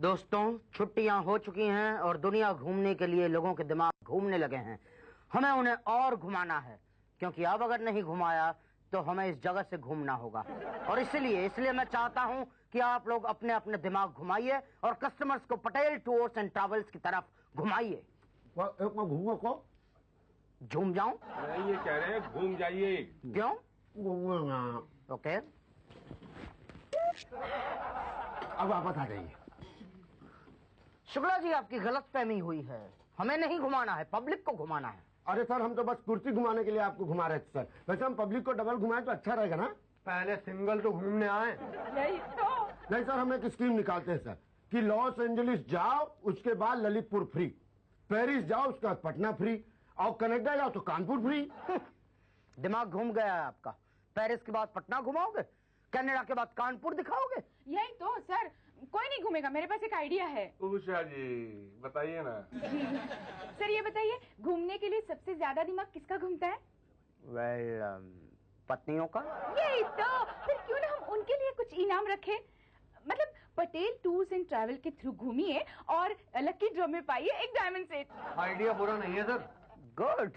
दोस्तों, छुट्टियां हो चुकी हैं और दुनिया घूमने के लिए लोगों के दिमाग घूमने लगे हैं। हमें उन्हें और घुमाना है, क्योंकि अब अगर नहीं घुमाया तो हमें इस जगह से घूमना होगा। और इसलिए मैं चाहता हूं कि आप लोग अपने अपने दिमाग घुमाइए और कस्टमर्स को पटेल टूर्स एंड ट्रैवल्स की तरफ घुमाइए। घूमो को झूम जाऊं? नहीं, ये कह रहे हैं घूम जाइए। क्यों? घूमना। ओके, अब वापस आ जाइए। शुक्ला जी, आपकी गलतफहमी हुई है। हमें नहीं घुमाना है, पब्लिक को घुमाना है। अरे सर, हम तो बस कुर्सी घुमाने के लिए आपको घुमा रहे थे सर। वैसे हम पब्लिक को डबल घुमाएं तो अच्छा रहेगा ना। पहले सिंगल तो घूमने आए। यही तो। नहीं सर, हम एक स्कीम निकालते हैं सर कि लॉस एंजलिस जाओ, उसके बाद ललितपुर फ्री, पेरिस जाओ उसके बाद पटना फ्री, और कनाडा जाओ तो कानपुर फ्री। दिमाग घूम गया है आपका। पेरिस के बाद पटना घुमाओगे, कनाडा के बाद कानपुर दिखाओगे। यही तो सर, कोई नहीं घूमेगा। मेरे पास एक आइडिया है। उषा जी बताइए ना। सर ये बताइए, घूमने के लिए सबसे ज्यादा दिमाग किसका घूमता है? पत्नियों का। यही तो। फिर क्यों ना हम उनके लिए कुछ इनाम रखें? मतलब पटेल टूर्स एंड ट्रैवल के थ्रू घूमिए और लकी ड्रॉ में पाइए एक डायमंड सेट। आइडिया बुरा नहीं है सर। गुड।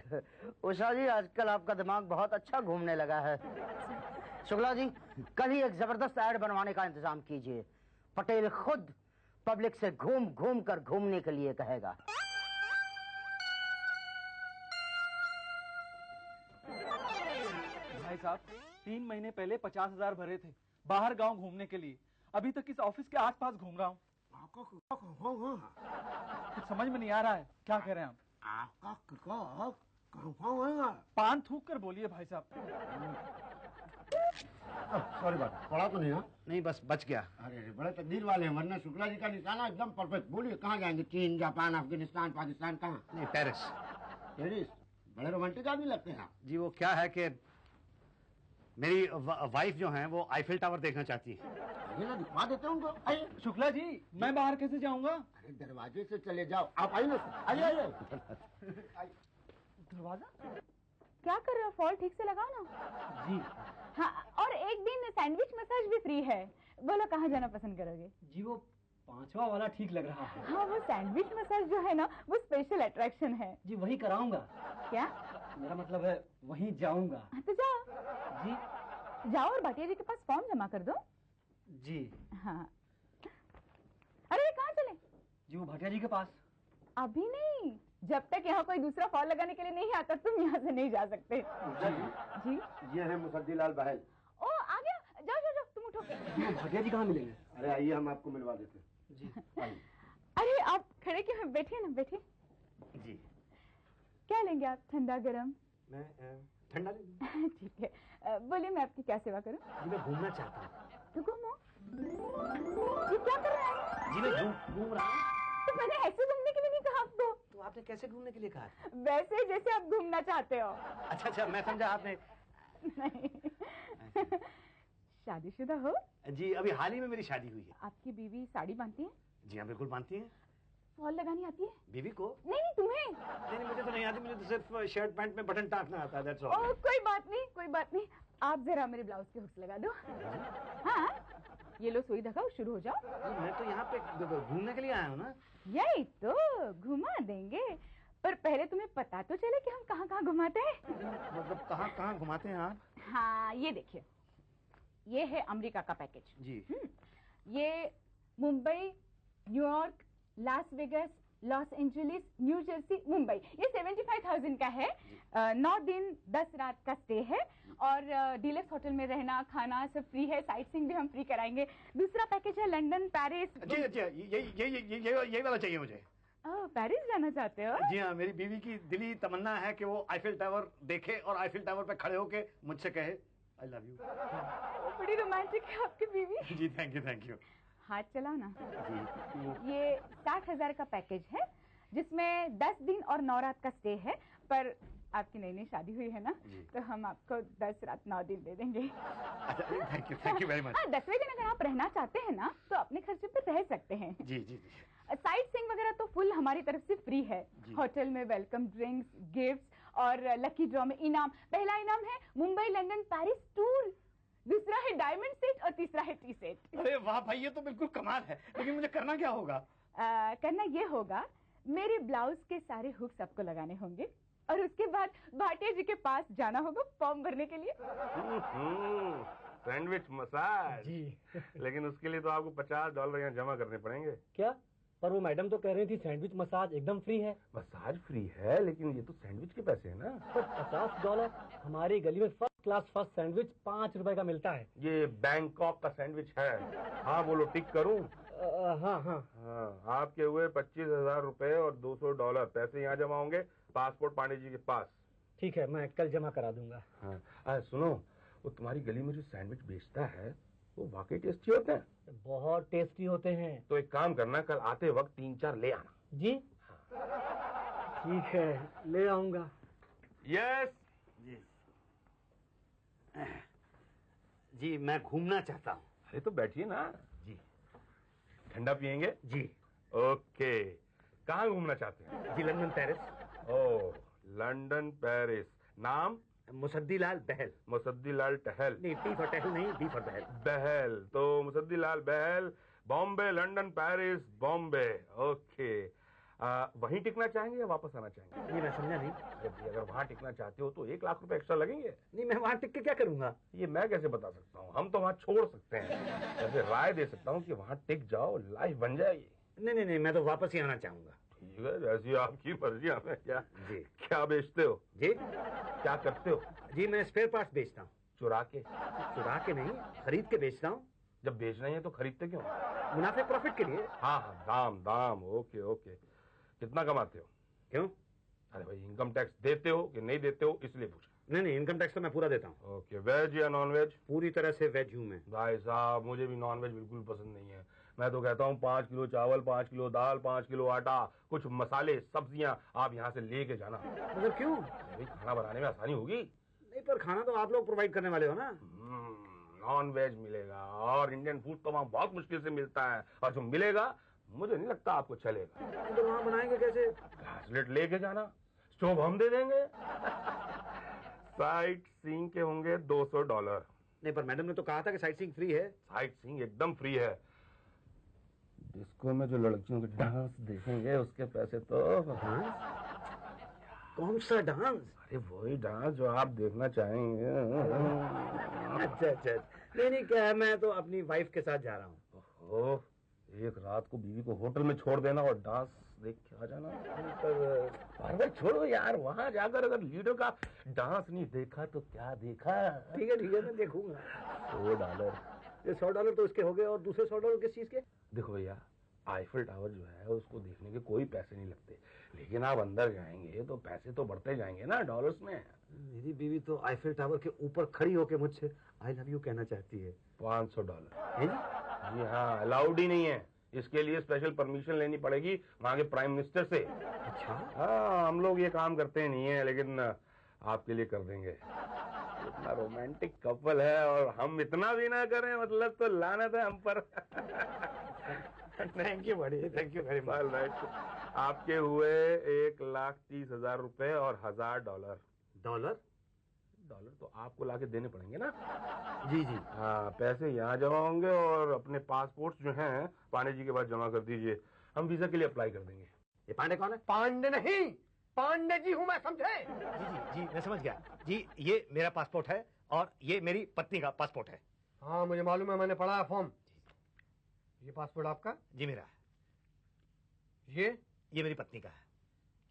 उषा जी, आजकल आपका दिमाग बहुत अच्छा घूमने लगा है। शुक्ला जी, कल ही एक जबरदस्त ऐड बनवाने का इंतजाम कीजिए। पटेल खुद पब्लिक से घूम घूम कर घूमने के लिए कहेगा। भाई साहब, 3 महीने पहले 50,000 भरे थे बाहर गांव घूमने के लिए। अभी तक इस ऑफिस के आसपास घूम रहा हूँ। कुछ समझ में नहीं आ रहा है। क्या कह रहे हैं आप? पान थूक कर बोलिए भाई साहब। सॉरी बात, पढ़ा तो नहीं ना? नहीं, बस बच गया। अरे बड़े तकदीर वाले हैं, वरना शुक्ला जी का निशाना एकदम परफेक्ट। बोलिए कहाँ जाएंगे? चीन, जापान, अफगानिस्तान, पाकिस्तान, कहाँ? नहीं, पेरिस। पेरिस? बड़े रोमांटिक आदमी लगते हैं आप। जी, वो क्या है कि मेरी वाइफ जो है वो आईफिल टावर देखना चाहती है। ये ना दिखवा देते हैं उनको। आइए। शुक्ला जी, मैं बाहर कैसे जाऊंगा? अरे दरवाजे से चले जाओ। आप आइए ना, आइए आइए। दरवाजा? क्या कर रहे हो? फॉल ठीक से लगाओ ना। जी हाँ, और एक दिन सैंडविच मसाज भी फ्री है। बोलो कहाँ जाना पसंद करोगे? जी, वो 5वां वाला ठीक लग रहा है। हाँ, वो सैंडविच मसाज जो है ना, वो स्पेशल अट्रैक्शन है। जी, वही कराऊंगा। क्या? मेरा मतलब है वहीं जाऊंगा। हाँ, तो जाओ। जी जाओ और भाटिया जी के पास फॉर्म जमा कर दो। जी। हाँ। अरे कहाँ चले? जी, वो भाटिया जी के पास। अभी नहीं, जब तक यहाँ कोई दूसरा फॉल लगाने के लिए नहीं आता तुम यहाँ से नहीं जा सकते। जी ये है मुसद्दीलाल बहल। ओ, आ गया। जाओ जाओ जाओ, तुम उठो। भाटिया जी कहाँ मिलेंगे? अरे आइए, हम आपको मिलवा देते हैं। जी। अरे आप खड़े क्यों हैं? बैठिए ना, बैठिए। जी। क्या लेंगे आप? ठंडा गरम? मैं ठंडा लेंगे। ठीक है। बोलिए, मैं आपकी क्या सेवा करूं? जी, मैं घूमना चाहता हूँ। तो घूमो। ये क्या कर रहा है? जी, मैं घूम रहा हूँ। तो मैंने ऐसे घूमने के लिए नहीं कहा आपको। तो आपने कैसे घूमने के लिए कहा? वैसे जैसे आप घूमना चाहते हो। अच्छा अच्छा, मैं समझा आपने। नहीं। शादीशुदा हो? जी, अभी हाल ही में मेरी शादी हुई है। आपकी बीवी साड़ी बांधती है? जी हाँ, बिल्कुल बांधती है। फॉल लगानी आती है? बीवी को? नहीं नहीं, तुम्हें। नहीं, मुझे तो नहीं आती। मुझे तो सिर्फ शर्ट पैंट में बटन टाकना आता है, दैट्स ऑल। ओह, कोई बात नहीं, कोई बात नहीं। आप जरा मेरे ब्लाउज के हुक्स लगा दो। हाँ, ये लो सुई धागा, शुरू हो जाओ। मैं तो यहाँ पे घूमने के लिए आया हूँ ना। यही तो, घुमा देंगे, पर पहले तुम्हें पता तो चले कि हम कहाँ कहाँ घुमाते हैं। मतलब कहाँ कहाँ घुमाते हैं आप? हाँ, ये देखिए, ये है अमेरिका का पैकेज। जी। ये Mumbai, New York, Las Vegas, Los Angeles, new Jersey, Mumbai, ये 75,000 का है। 9 दिन 10 रात का स्टे है और डीलक्स होटल में रहना खाना सब फ्री है। साइट सीइंग भी हम फ्री कराएंगे। दूसरा पैकेज है लंदन, पेरिस। जी अच्छा, यही वाला चाहिए मुझे। पेरिस जाना चाहते हो? जी हाँ, मेरी बीवी की दिली तमन्ना है कि वो आईफिल टावर देखे और आईफिल टावर पे खड़े होके मुझसे कहे आई लव यू। बड़ी रोमांटिक है आपकी बीवी। जी, थैंक यू। हाथ चलाओ ना। जी। ये 60,000 का पैकेज है, जिसमें 10 दिन और 9 रात का स्टे है। पर आपकी नई नई शादी हुई है ना, तो हम आपको 10 रात 9 दिन दे देंगे। अच्छा, थैंक यू वेरी मच। 10वें दिन अगर आप रहना चाहते हैं ना, तो अपने खर्चे पे रह सकते हैं। जी। साइट सीइंग वगैरह तो फुल हमारी तरफ से फ्री है। होटल में वेलकम ड्रिंक्स, गिफ्ट्स और लकी ड्रॉ में इनाम। पहला इनाम है मुंबई, लंदन, पेरिस टूर। दूसरा है डायमंड सेट और तीसरा है टी सेट। अरे वाह भाई, ये तो बिल्कुल कमाल है। लेकिन मुझे करना क्या होगा? करना ये होगा, मेरे ब्लाउज के सारे हुक्स आपको लगाने होंगे और उसके बाद भाटिया जी के पास जाना होगा फॉर्म भरने के लिए। सैंडविच मसाज जी। लेकिन उसके लिए तो आपको $50 यहाँ जमा करने पड़ेंगे। क्या? पर वो मैडम तो कह रही थी सैंडविच मसाज एकदम फ्री है। मसाज फ्री है, लेकिन ये तो सैंडविच के पैसे है ना। पर $50 हमारी गली में फर्स्ट क्लास फर्स्ट सैंडविच ₹5 का मिलता है। ये बैंकॉक का सैंडविच है। हाँ बोलो, टिक करूं? हाँ हाँ। हाँ, आपके हुए ₹25,000 और $200 पैसे यहाँ जमा होंगे, पासपोर्ट पांडे जी के पास। ठीक है, मैं कल जमा करा दूंगा। हाँ सुनो, वो तुम्हारी गली में जो सैंडविच बेचता है वो वाकई टेस्टी होते हैं। बहुत टेस्टी होते हैं। तो एक काम करना, कल आते वक्त 3-4 ले आना। जी ठीक है, ले आऊंगा। यस जी मैं घूमना चाहता हूँ। अरे तो बैठिए ना जी। ठंडा पियेंगे? जी। ओके, कहाँ घूमना चाहते हैं? जी लंदन पेरिस। ओह, लंदन पेरिस। नाम? मुसद्दी लाल बहल। मुसद्दी लाल टहल। नहीं, टी फॉर टहल नहीं, बी फॉर बहल। बहल, तो Musaddi Lal Bahl, Bombay, London, Paris, Bombay. Okay, वहीं टिकना चाहेंगे या वापस आना चाहेंगे? नहीं मैं समझा नहीं। अगर वहाँ टिकना चाहते हो तो ₹1 लाख एक्स्ट्रा लगेंगे। नहीं मैं वहाँ टिक के क्या करूँगा? ये मैं कैसे बता सकता हूँ, हम तो वहाँ छोड़ सकते हैं। ऐसे राय दे सकता हूँ कि वहाँ टिक जाओ, लाइफ बन जाएगी। नहीं मैं तो वापस ही आना चाहूँगा। ठीक है, जैसी आपकी मर्जी। हमें क्या। जी। क्या बेचते हो? जी क्या करते हो? जी मैं स्पेयर पार्ट्स बेचता हूँ। चुरा के? चुरा के नहीं, खरीद के बेचता हूँ। जब बेचना ही है तो खरीदते क्यों? मुनाफे प्रॉफिट के लिए। हाँ हाँ, दाम दाम। ओके ओके, कितना कमाते हो? क्यों? अरे भाई, इनकम टैक्स देते हो कि नहीं देते हो, इसलिए पूछा। नहीं इनकम टैक्स तो मैं पूरा देता हूँ। ओके, वेज या नॉन वेज? पूरी तरह से वेज हूँ मैं। भाई साहब, मुझे भी नॉन वेज बिल्कुल पसंद नहीं है। मैं तो कहता हूँ 5 किलो चावल, 5 किलो दाल, 5 किलो आटा, कुछ मसाले, सब्जियां आप यहाँ से लेके जाना। मगर क्यों? भाई खाना बनाने में आसानी होगी। नहीं पर खाना तो आप लोग प्रोवाइड करने वाले हो ना। नॉन वेज मिलेगा और इंडियन फूड तो वहाँ बहुत मुश्किल से मिलता है, और जो मिलेगा मुझे नहीं लगता आपको चलेगा। तो वहाँ बनाएंगे कैसे? घासलेट लेके जाना, स्टोव हम दे देंगे। साइट सीइंग के होंगे $200। नहीं पर मैडम ने तो कहा था कि साइट सीइंग फ्री है। साइट सीइंग एकदम फ्री है। डिस्को में जो लड़कियों के डांस देखेंगे उसके पैसे तो। कौन सा डांस? अरे वही डांस जो आप देखना चाहेंगे। अच्छा नहीं क्या है, मैं तो अपनी वाइफ के साथ जा रहा हूँ। ओह, एक रात को बीवी को होटल में छोड़ देना और डांस देख के आ जाना। पर भाई छोड़ो यार, वहाँ जाकर अगर लीडर का डांस नहीं देखा तो क्या देखा। ठीक है मैं देखूंगा। $100। ये $100 तो इसके हो गए, और दूसरे $100 किस चीज के? देखो भैया, आईफिल टावर जो है उसको देखने के कोई पैसे नहीं लगते, लेकिन आप अंदर जाएंगे तो पैसे तो बढ़ते जाएंगे ना डॉलर्स में। मेरी बीवी तो आईफिल टावर के ऊपर खड़ी होकर मुझसे आई लव यू कहना चाहती है। $500। है जी? जी हाँ, अलाउड ही नहीं है। इसके लिए स्पेशल परमिशन लेनी पड़ेगी वहाँ के प्राइम मिनिस्टर से। अच्छा। हाँ, हम लोग ये काम करते नहीं है, लेकिन आपके लिए कर देंगे। इतना रोमांटिक कपल है और हम इतना भी ना करें, मतलब तो लानत है हम पर। थैंक यू बड़ी, thank you very much. Right, आपके हुए $1,30,000 और $1,000। डॉलर तो आपको लाके देने पड़ेंगे ना। जी हाँ, पैसे यहाँ जमा होंगे और अपने पासपोर्ट जो हैं पांडे जी के पास जमा कर दीजिए, हम वीजा के लिए अप्लाई कर देंगे। ये पांडे कौन है? पांडे नहीं, पांडे जी हूँ मैं, समझे? जी मैं समझ गया जी। ये मेरा पासपोर्ट है और ये मेरी पत्नी का पासपोर्ट है। हाँ मुझे मालूम है, मैंने पढ़ा है फॉर्म। ये पासपोर्ट आपका? जी मेरा। ये मेरी पत्नी का है।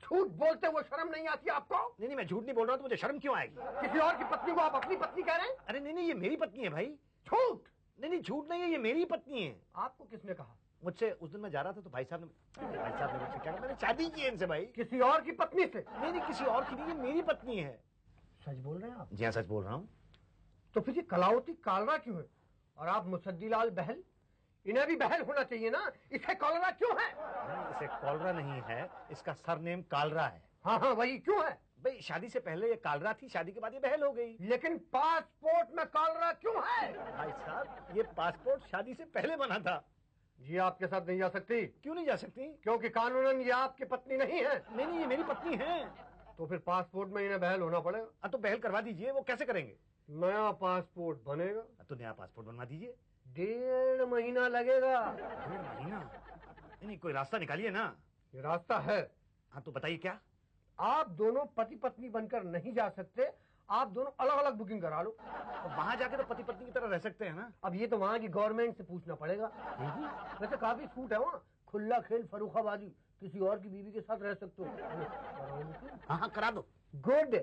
झूठ बोलते हुए शर्म नहीं आती आपको? नहीं मैं झूठ नहीं बोल रहा हूँ, तो मुझे शर्म क्यों आएगी? किसी और की पत्नी को आप अपनी पत्नी कह रहे हैं? अरे नहीं ये मेरी पत्नी है भाई। झूठ। नहीं झूठ नहीं है, ये मेरी पत्नी है। आपको किसने कहा? मुझसे उस दिन मैं जा रहा था तो भाई साहब ने मुझसे क्या कहा, मैंने शादी की है इनसे भाई। किसी और की पत्नी से? नहीं किसी और की नहीं, ये मेरी पत्नी है। सच बोल रहे हैं आप? जी हाँ सच बोल रहा हूँ। तो फिर ये कलावती कालरा क्यों है? और आप मुसद्दीलाल बहल? इन्हें भी बहल होना चाहिए ना, इसे कॉलरा क्यों है? नहीं इसे कॉलरा नहीं है, इसका सरनेम कालरा है। हाँ वही क्यों है? भाई शादी से पहले ये कालरा थी, शादी के बाद ये बहल हो गई। लेकिन पासपोर्ट में कॉलरा क्यों है? भाई साहब, ये पासपोर्ट शादी से पहले बना था। ये आपके साथ नहीं जा सकती। क्यों नहीं जा सकती? क्योंकि कानूनन ये आपकी पत्नी नहीं है। नहीं ये मेरी पत्नी है। तो फिर पासपोर्ट में इन्हें बहल होना पड़ेगा। तो बहल करवा दीजिए। वो कैसे करेंगे? नया पासपोर्ट बनेगा तो नया पासपोर्ट बनवा दीजिए। 1.5 महीना लगेगा। 1.5 महीना? नहीं, कोई रास्ता निकालिए ना। ये रास्ता है। हाँ तो बताइए क्या। आप दोनों पति पत्नी बनकर नहीं जा सकते, आप दोनों अलग अलग बुकिंग करा लो। तो वहां जाके तो पति पत्नी की तरह रह सकते हैं ना। अब ये तो वहाँ की गवर्नमेंट से पूछना पड़ेगा। वैसे काफी छूट है वहाँ, खुला खेल फरुखाबादी, किसी और की बीवी के साथ रह सकते हो। हाँ करा दो। गुड।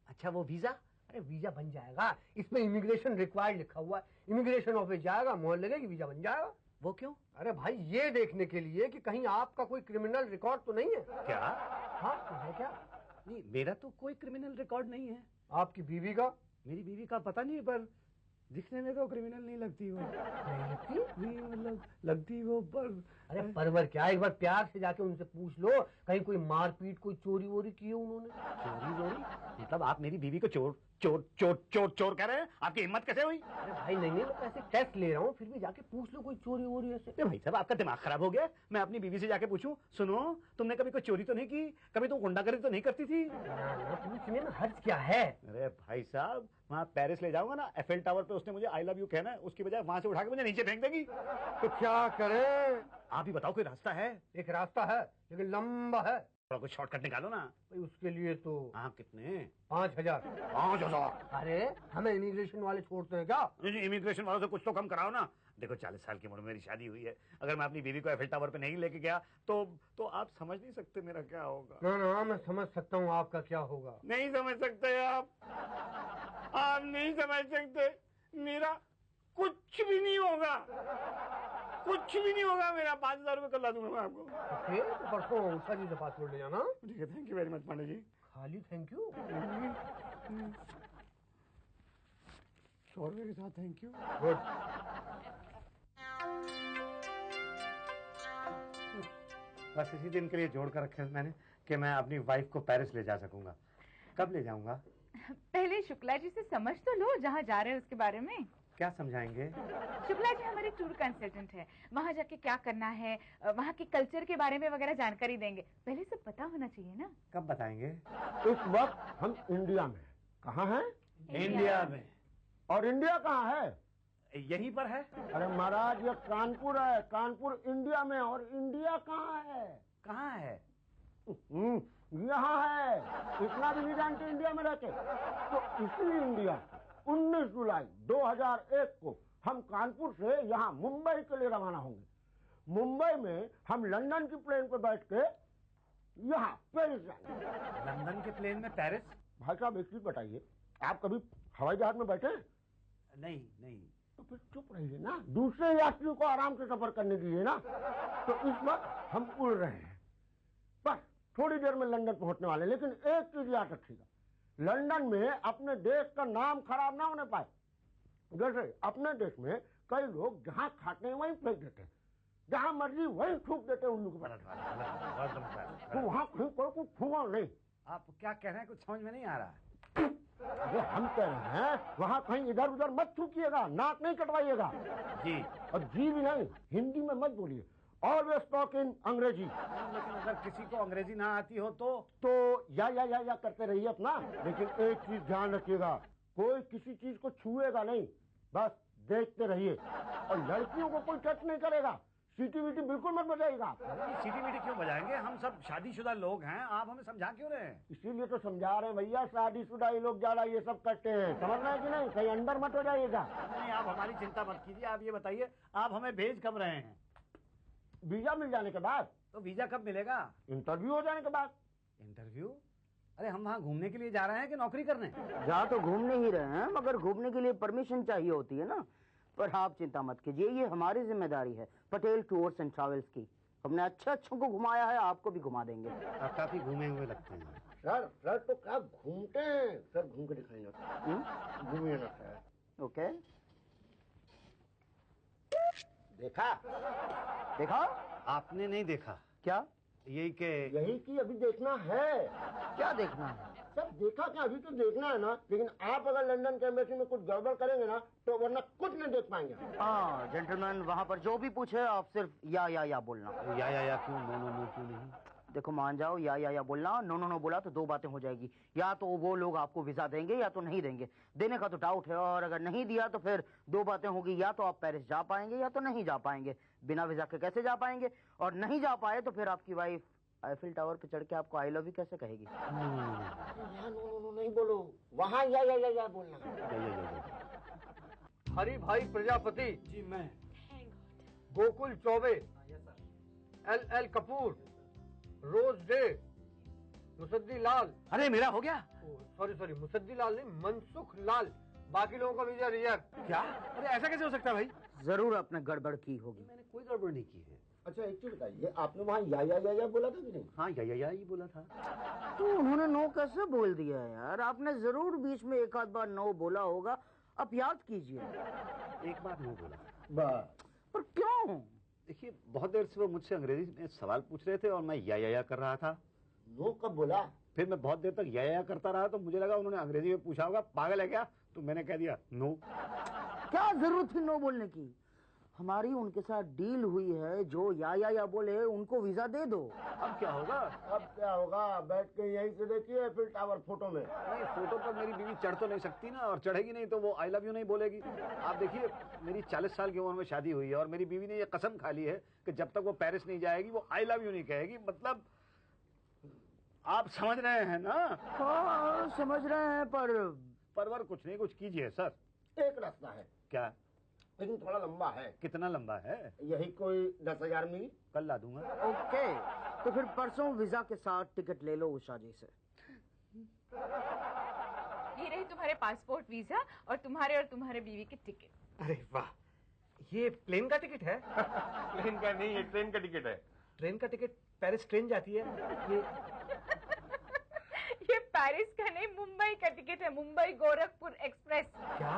अच्छा वो वीजा? अरे वीजा बन जाएगा, इसमें इमिग्रेशन रिक्वायर्ड लिखा हुआ है। इमिग्रेशन ऑफिस जाएगा, मोहर लगेगी, वीजा बन जाएगा। वो क्यों? अरे भाई ये देखने के लिए कि कहीं आपका कोई क्रिमिनल रिकॉर्ड तो नहीं है। क्या? हाँ तो है क्या? नहीं, मेरा तो कोई क्रिमिनल रिकॉर्ड नहीं है। आपकी बीवी का? मेरी बीवी का पता नहीं, पर दिखने में तो क्रिमिनल नहीं लगती वो। नहीं लगती? नहीं मतलब लगती वो, पर अरे परवर क्या, एक बार प्यार से जाके उनसे पूछ लो, कहीं कोई मारपीट, कोई चोरी वोरी की है उन्होंने? चोरी वोरी? मतलब आप मेरी बीवी को चोर चोर चोर चोर चोर कह रहे हैं? आपकी हिम्मत कैसे हुई? अरे भाई नहीं, मैं ऐसे टेस्ट ले रहा हूँ, फिर भी जाके पूछ लो कोई चोरी वोरी ऐसे। अरे भाई साहब, आपका दिमाग खराब हो गया। मैं अपनी बीवी से जाके पूछूं, सुनो तुमने कभी कोई चोरी तो नहीं की, कभी तुम गुंडागर्दी तो नहीं करती थी? ना पूछने में हर्ज क्या है? अरे भाई साहब, वहाँ पेरिस ले जाऊंगा ना, एफएल टावर पे उसने मुझे आई लव यू कहना है, उसकी बजाय वहां से उठा के मुझे नीचे फेंक देगी। तो क्या करें? आप ही बताओ, कोई रास्ता है? एक रास्ता है लेकिन लंबा है। थोड़ा कुछ शॉर्टकट निकालो ना। भाई उसके लिए तो हाँ कितने? 5,000। 5,000? अरे हमें इमिग्रेशन वाले छोड़ते हैं क्या? इमिग्रेशन वालों से कुछ तो कम कराओ ना। देखो 40 साल की उम्र में मेरी शादी हुई है, अगर मैं अपनी बीवी को एफएल टावर पे नहीं लेके गया तो आप समझ नहीं सकते मेरा क्या होगा। ना मैं समझ सकता हूँ आपका क्या होगा। नहीं समझ सकते आप नहीं समझ सकते। मेरा कुछ भी नहीं होगा, कुछ भी नहीं होगा मेरा। 5,000 रुपये कल ला दूंगा मैं आपको। तो परसों उषा जी से पासपोर्ट ले जाना। ठीक है, thank you very much Pandey ji. खाली थैंक यू? 100 रुपये के साथ थैंक यू। गुड। बस इसी दिन के लिए जोड़ कर रखे मैंने कि मैं अपनी वाइफ को पेरिस ले जा सकूंगा। कब ले जाऊंगा? पहले शुक्ला जी से समझ तो लो जहाँ जा रहे हैं उसके बारे में। क्या समझाएंगे? शुक्ला जी हमारे टूर कंसल्टेंट है, वहाँ जाके क्या करना है, वहाँ के कल्चर के बारे में वगैरह जानकारी देंगे। पहले सब पता होना चाहिए ना। कब बताएंगे? इस वक्त हम इंडिया में। कहाँ हैं? इंडिया में। और इंडिया कहाँ है? यहीं पर है। अरे महाराज ये कानपुर है, कानपुर इंडिया में। और इंडिया कहाँ है? कहाँ है? यहाँ है। इतना भी नहीं जानते इंडिया में रहते। तो इसी इंडिया 19 जुलाई 2001 को हम कानपुर से यहाँ मुंबई के लिए रवाना होंगे। मुंबई में हम लंदन की प्लेन पर बैठ के यहाँ पेरिस जाएंगे। लंदन के प्लेन में पेरिस? भाई साहब एक चीज बताइए, आप कभी हवाई जहाज में बैठे? नहीं। तो फिर चुप रहिए ना, दूसरे यात्रियों को आराम से सफर करने दीजिए ना। तो इस वक्त हम उड़ रहे हैं, बस थोड़ी देर में लंदन पहुंचने वाले। लेकिन एक चीज याद रखिएगा, लंदन में अपने देश का नाम खराब ना होने पाए। जैसे अपने देश में कई लोग जहां खाते हैं वहीं फेंक देते हैं, जहां मर्जी वहीं थूक देते हैं उल्लू के पराठे। तो वहां कहीं कोई कुछ छुआ नहीं। आप क्या कह रहे हैं, कुछ समझ में नहीं आ रहा। अरे हम कह रहे हैं वहां कहीं इधर उधर मत थूकिएगा, नाक नहीं कटवाइएगा। जी। और जी भी नहीं, हिंदी में मत बोलिए। ऑलवेज टॉक इन अंग्रेजी। लेकिन अगर किसी को अंग्रेजी ना आती हो तो या करते रहिए अपना। लेकिन एक चीज ध्यान रखिएगा, कोई किसी चीज को छुएगा नहीं, बस देखते रहिए। और लड़कियों को कोई टच नहीं करेगा। सीटी वीटी बिल्कुल मत बजाइएगा। सीटी वीटी क्यों बजाएंगे, हम सब शादीशुदा लोग हैं, आप हमें समझा क्यों रहे हैं? इसीलिए तो समझा रहे हैं भैया, शादीशुदा ये लोग ज्यादा ये सब करते हैं, समझ रहे हैं कि नहीं? कहीं अंदर मत हो जाइएगा। नहीं, आप हमारी चिंता मत कीजिए। आप ये बताइए, आप हमें भेज कब रहे हैं? वीजा मिल जाने के बाद। तो वीजा कब मिलेगा? इंटरव्यू हो जाने के बाद। इंटरव्यू? अरे हम वहाँ घूमने के लिए जा रहे हैं कि नौकरी करने? जा तो घूमने ही रहे हैं, मगर घूमने के लिए परमिशन चाहिए होती है ना। पर आप चिंता मत कीजिए, ये हमारी जिम्मेदारी है, पटेल टूर्स एंड ट्रैवल्स की। हमने अच्छे को घुमाया है, आपको भी घुमा देंगे। आप काफी घूमे हुए लगते हैं। सर तो क्या घूमते हैं सर, घूम के दिखाएंगे। घूमिए ना सर। ओके, देखा? आपने नहीं देखा? क्या? यही कि अभी देखना है। क्या देखना है? सब देखा क्या, अभी तो देखना है ना। लेकिन आप अगर लंदन के एम्बेसी में कुछ गड़बड़ करेंगे ना तो वरना कुछ नहीं देख पाएंगे। हाँ जेंटलमैन, वहाँ पर जो भी पूछे आप सिर्फ या बोलना। या क्यों? नो क्यों नहीं? देखो मान जाओ, या बोलना, नो नो नो बोला तो दो बातें हो जाएगी। या तो वो लोग आपको वीजा देंगे या तो नहीं देंगे। देने का तो डाउट है, और अगर नहीं दिया तो फिर दो बातें होगी, या तो आप पेरिस जा पाएंगे या तो नहीं जा पाएंगे। बिना वीजा के कैसे जा पाएंगे? और नहीं जा पाए तो फिर आपकी वाइफ आईफिल टावर पे चढ़ के आपको आई लव यू कैसे कहेगी? नो नहीं बोलो, वहाँ या बोलना। हरि भाई प्रजापति जी मैं। Gokul Chaubey, L Kapoor, rose day, Musaddi Lal. अरे मेरा हो गया। सॉरी मुसद्दी लाल नहीं, मनसुख लाल। बाकी लोगों का वीजा रिजर्व। क्या? अरे ऐसा कैसे हो सकता है भाई? जरूर आपने गड़बड़ की होगी। मैंने कोई गड़बड़ नहीं की है। अच्छा एक चीज बताइए, आपने वहाँ या बोला था कि नहीं? हाँ या ही बोला था। तो उन्होंने नो कैसे बोल दिया यार? आपने जरूर बीच में एक आध बार नो बोला होगा, अब याद कीजिए। एक बार नहीं बोला। बस। पर क्यों? देखिए बहुत देर से वो मुझसे अंग्रेजी में सवाल पूछ रहे थे और मैं या कर रहा था। नो कब बोला? फिर मैं बहुत देर तक या करता रहा तो मुझे लगा उन्होंने अंग्रेजी में पूछा होगा, पागल है क्या? तो मैंने कह दिया नो। क्या जरूरत थी नो बोलने की? हमारी उनके साथ डील हुई है, जो या बोले उनको वीजा दे दो। अब क्या होगा? अब क्या होगा? बैठ के यहीं से देखिए आईफिल टावर फोटो में। नहीं, फोटो पर मेरी बीवी चढ़ तो नहीं सकती ना, और चढ़ेगी नहीं तो वो आई लव यू नहीं बोलेगी। आप देखिए मेरी 40 साल की उम्र में शादी हुई है और मेरी बीवी ने ये कसम खा ली है कि जब तक वो पेरिस नहीं जाएगी वो आई लव यू नहीं कहेगी। मतलब आप समझ रहे हैं ना? हाँ समझ रहे हैं, पर कुछ नहीं, कुछ कीजिए सर। एक रास्ता है। क्या? लेकिन थोड़ा लंबा है। कितना लंबा है? यही कोई 10,000 मील। कल ला दूंगा। ओके, तो फिर परसों वीजा के साथ टिकट ले लो उषा जी से। ये रहे तुम्हारे पासपोर्ट, वीजा और तुम्हारे बीवी की टिकट। अरे वाह, ये प्लेन का टिकट है? प्लेन का नहीं, ये ट्रेन का टिकट है। ट्रेन का टिकट? पेरिस ट्रेन जाती है? ये पेरिस का नहीं, मुंबई का टिकट है, मुंबई गोरखपुर एक्सप्रेस। क्या?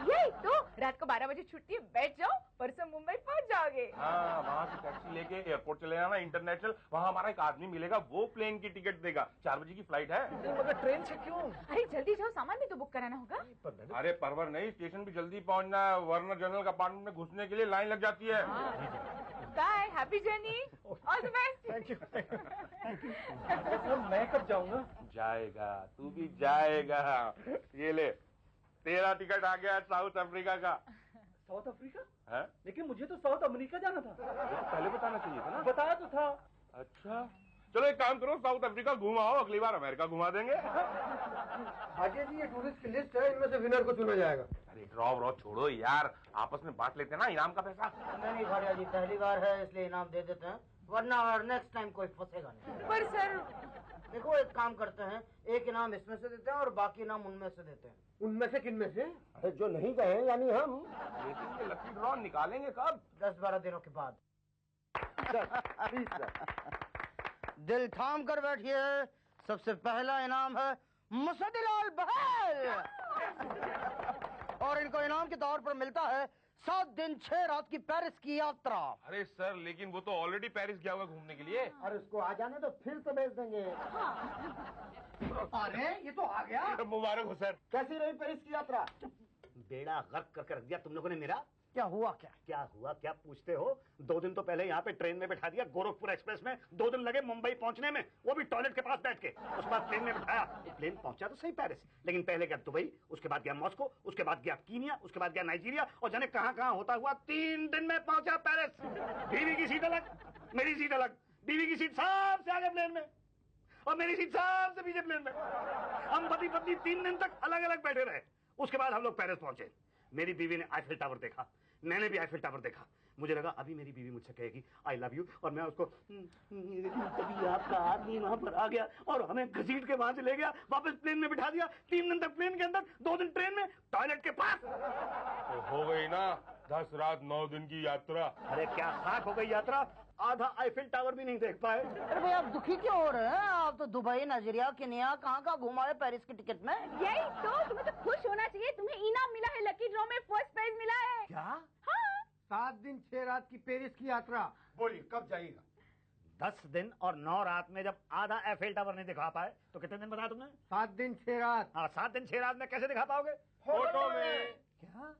यही तो, रात को 12 बजे छुट्टी है, बैठ जाओ, परसों मुंबई पहुंच जाओगे। हाँ, वहाँ से टैक्सी लेके एयरपोर्ट चले जाना इंटरनेशनल, वहाँ हमारा एक आदमी मिलेगा, वो प्लेन की टिकट देगा। 4 बजे की फ्लाइट है। मगर ट्रेन से क्यों? अरे जल्दी जाओ, सामान भी तो बुक कराना होगा। अरे परवर नहीं, स्टेशन भी जल्दी पहुँचना है, वरना जनरल कंपार्टमेंट में घुसने के लिए लाइन लग जाती है। Bye, happy journey, all the best. Thank you. मैं कब जाऊंगा? जाएगा, तू भी जाएगा। ये ले, तेरा टिकट आ गया साउथ अफ्रीका का। South Africa? है? लेकिन मुझे तो साउथ अमेरिका जाना था। ये तो पहले बताना चाहिए था ना। बताया तो था। अच्छा चलो एक काम करो, साउथ अफ्रीका घुमाओ, अगली बार अमेरिका घुमा देंगे। आगे जी ये टूरिस्ट की लिस्ट है, इनमें से विनर को चुना जाएगा। अरे ड्रॉ छोड़ो यार, आपस में बांट लेते हैं ना इनाम का पैसा। नहीं भारिया जी, पहली बार है इसलिए इनाम दे देते हैं, वरना नेक्स्ट टाइम कोई फंसेगा नहीं। पर सर देखो एक काम करते हैं, एक इनाम इसमें से देते हैं और बाकी इनाम उनमें से देते हैं। उनमें से किनमें से? अरे जो नहीं गए यानी हम। लेकिन ये लकी ड्रॉ निकालेंगे कब? 10-12 दिनों के बाद। दिल थाम कर बैठिए, सबसे पहला इनाम है मुसद्दीलाल बहल, और इनको इनाम के तौर पर मिलता है 7 दिन 6 रात की पेरिस की यात्रा। अरे सर, लेकिन वो तो ऑलरेडी पेरिस गया हुआ घूमने के लिए। और उसको आ जाने तो फिर से भेज देंगे। अरे ये तो आ गया। मुबारक हो सर। कैसी रही पेरिस की यात्रा? बेड़ा गर्क करके रख दिया तुम लोगों ने मेरा। क्या हुआ? क्या हुआ क्या पूछते हो? 2 दिन तो पहले यहाँ पे ट्रेन में बैठा दिया गोरखपुर एक्सप्रेस में, 2 दिन लगे मुंबई पहुंचने में, वो भी टॉयलेट के पास बैठ के। उसके बाद प्लेन में बैठाया, प्लेन पहुंचा तो सही पेरिस, लेकिन पहले गया दुबई, उसके बाद गया मॉस्को, उसके बाद गया कीनिया, उसके बाद गया नाइजीरिया, और जाने कहाँ होता हुआ 3 दिन में पहुंचा पेरिस। बीवी की सीट अलग, मेरी सीट अलग, बीवी की सीट सबसे आगे प्लेन में और मेरी सीट सबसे पीछे प्लेन में। हम पति पत्नी 3 दिन तक अलग अलग बैठे रहे। उसके बाद हम लोग पेरिस पहुंचे। मेरी बीवी ने आईफिल टावर देखा, मैंने भी आईफिल टावर देखा। मुझे लगा अभी मेरी बीवी मुझसे कहेगी आई लव यू, और मैं उसको तभी आपका आदमी वहां पर आ गया और हमें घसीट के वहां से ले गया, वापस प्लेन में बिठा दिया। 3 दिन तक प्लेन के अंदर, 2 दिन ट्रेन में, टॉयलेट के पास। तो हो गई ना 10 रात 9 दिन की यात्रा। अरे क्या खाक हो गई यात्रा, आधा आईफिल टावर भी नहीं देख पाए। अरे भाई आप दुखी क्यों हो रहे हैं? आप तो दुबई, नाइजीरिया, केन्या, कहाँ घुमा रहे पेरिस की टिकट में। यही तो, तुम्हें तो खुश होना चाहिए, तुम्हें इनाम मिला है, लकी ड्रॉ में फर्स्ट प्राइज मिला है। क्या? हाँ। 7 दिन 6 रात की पेरिस की यात्रा। बोलिए कब जाइएगा? 10 दिन और 9 रात में जब आधा आईफिल टावर नहीं दिखा पाए तो कितने दिन बताया तुमने? 7 दिन 6 रात। हाँ 7 दिन 6 रात में कैसे दिखा पाओगे? फोटो में। क्या?